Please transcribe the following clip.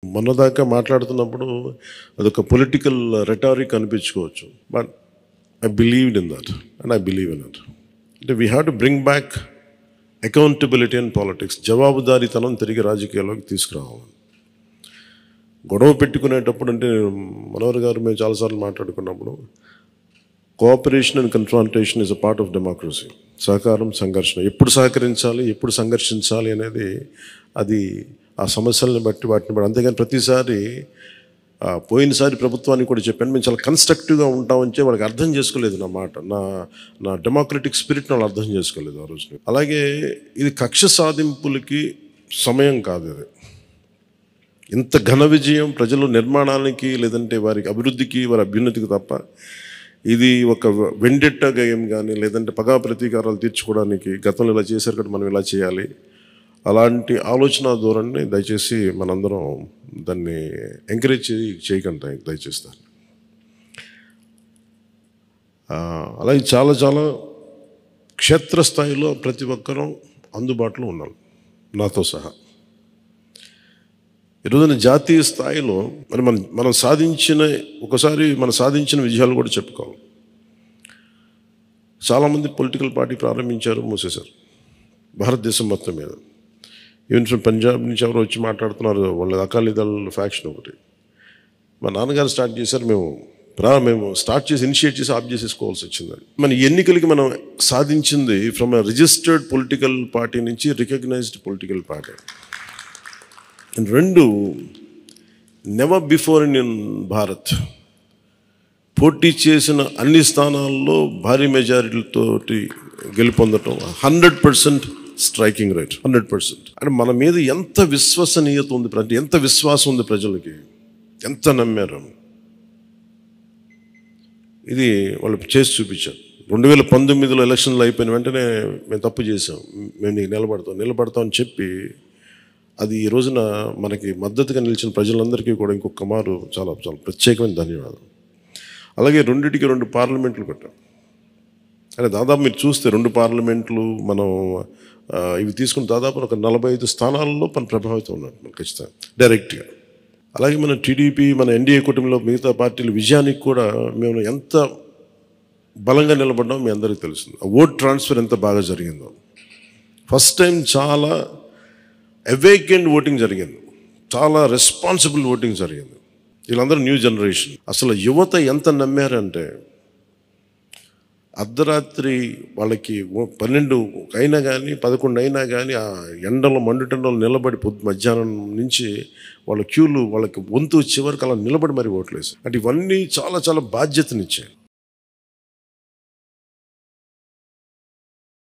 మొన్నదాకా మాట్లాడుతున్నప్పుడు అదొక political rhetoric అనిపించుకోవచ్చు. But I believed in that and I believe in it. అంటే we have to bring back accountability and politics. జవాబుదారీతనం తిరిగి రాజకీయాల్లోకి తీసుకురావాలి. గొడవ పెట్టుకునేటప్పుడు అంటే మనోహర్ గారు మేము చాలాసార్లు మాట్లాడుకున్నప్పుడు cooperation and confrontation is a part of democracy. సహకారం, సంఘర్షణ, ఎప్పుడు సహకరించాలి, ఎప్పుడు సంఘర్షించాలి అనేది అది ఆ సమస్యలను బట్టి వాటిని బట్టి. అంతేగాని ప్రతిసారి పోయినసారి ప్రభుత్వానికి కూడా చెప్పాను, మేము చాలా కన్స్ట్రక్టివ్గా ఉంటామని చెప్పి వాళ్ళకి అర్థం చేసుకోలేదు. నా మాట, నా డెమోక్రటిక్ స్పిరిట్ని వాళ్ళు అర్థం చేసుకోలేదు ఆ రోజు. అలాగే ఇది కక్ష సాధింపులకి సమయం కాదు. ఇది ఇంత ఘన విజయం ప్రజల నిర్మాణానికి లేదంటే వారికి అభివృద్ధికి, వారి అభ్యున్నతికి తప్ప ఇది ఒక వెండెట్ట గేయం కానీ లేదంటే పగా ప్రతీకారాలు తీర్చుకోవడానికి గతంలో ఇలా చేశారు కాబట్టి మనం ఇలా చేయాలి అలాంటి ఆలోచన ధోరణిని దయచేసి మనందరం దాన్ని ఎంకరేజ్ చేయకండి దయచేసి దాన్ని. అలాగే చాలా చాలా క్షేత్రస్థాయిలో ప్రతి ఒక్కరూ అందుబాటులో ఉన్నాం నాతో సహా. ఈరోజున జాతీయ స్థాయిలో మరి మనం సాధించిన విజయాలు కూడా చెప్పుకోవాలి. చాలామంది పొలిటికల్ పార్టీ ప్రారంభించారు, మూసేశారు భారతదేశం మొత్తం మీద. ఈవెన్ ఫ్రమ్ పంజాబ్ నుంచి ఎవరు వచ్చి మాట్లాడుతున్నారు, వాళ్ళ అకాలీదళ్ ఫ్యాక్షన్ ఒకటి. మా నాన్నగారు స్టార్ట్ చేశారు, మేము స్టార్ట్ చేసి ఇనిషియేట్ చేసి ఆఫ్ చేసేసుకోవాల్సి వచ్చింది. మన ఎన్నికలకి మనం సాధించింది from a registered political party నుంచి రికగ్నైజ్డ్ పొలిటికల్ పార్టీ. రెండు నెవర్ బిఫోర్ ఇన్ భారత్ పోటీ చేసిన అన్ని స్థానాల్లో భారీ మెజారిటీలతోటి గెలుపొందటం 100% స్ట్రైకింగ్ రేట్, 100%. అంటే మన మీద ఎంత విశ్వసనీయత ఉంది, ఎంత విశ్వాసం ఉంది ప్రజలకి, ఎంత నమ్మారు, ఇది వాళ్ళు చేసి చూపించారు. 2019లో ఎలక్షన్లు అయిపోయిన వెంటనే మేము తప్పు చేసాం, మేము నీకు నిలబడతాం అని చెప్పి అది ఈ రోజున మనకి మద్దతుగా నిలిచిన ప్రజలందరికీ కూడా ఇంకొక మారు చాలా చాలా ప్రత్యేకమైన ధన్యవాదాలు. అలాగే 2 పార్లమెంట్లు కట్టాం. అంటే దాదాపు మీరు చూస్తే 2 పార్లమెంట్లు మనం ఇవి తీసుకుని దాదాపు ఒక 45 స్థానాల్లో మన ప్రభావితం ఉన్నట్టు మనం ఖచ్చితంగా డైరెక్ట్గా. అలాగే మన టీడీపీ, మన ఎన్డీఏ కూటమిలో మిగతా పార్టీల విజయానికి కూడా మేము ఎంత బలంగా నిలబడ్డామో మీ అందరికీ తెలుస్తుంది. ఆ ఓట్ ట్రాన్స్ఫర్ ఎంత బాగా జరిగిందో. ఫస్ట్ టైం చాలా అవేకెండ్ ఓటింగ్ జరిగింది, చాలా రెస్పాన్సిబుల్ ఓటింగ్ జరిగింది. వీళ్ళందరూ న్యూ జనరేషన్. అసలు యువత ఎంత నమ్మారంటే అర్ధరాత్రి వాళ్ళకి 12 అయినా కానీ 11 అయినా కానీ ఆ ఎండలో మండుటెండలో నిలబడి మధ్యాహ్నం నుంచి వాళ్ళ క్యూలు వాళ్ళకి వంతు వచ్చే వరకు అలా నిలబడి మరి ఓట్లు వేసారు. అంటే ఇవన్నీ చాలా చాలా బాధ్యతనిచ్చాయి.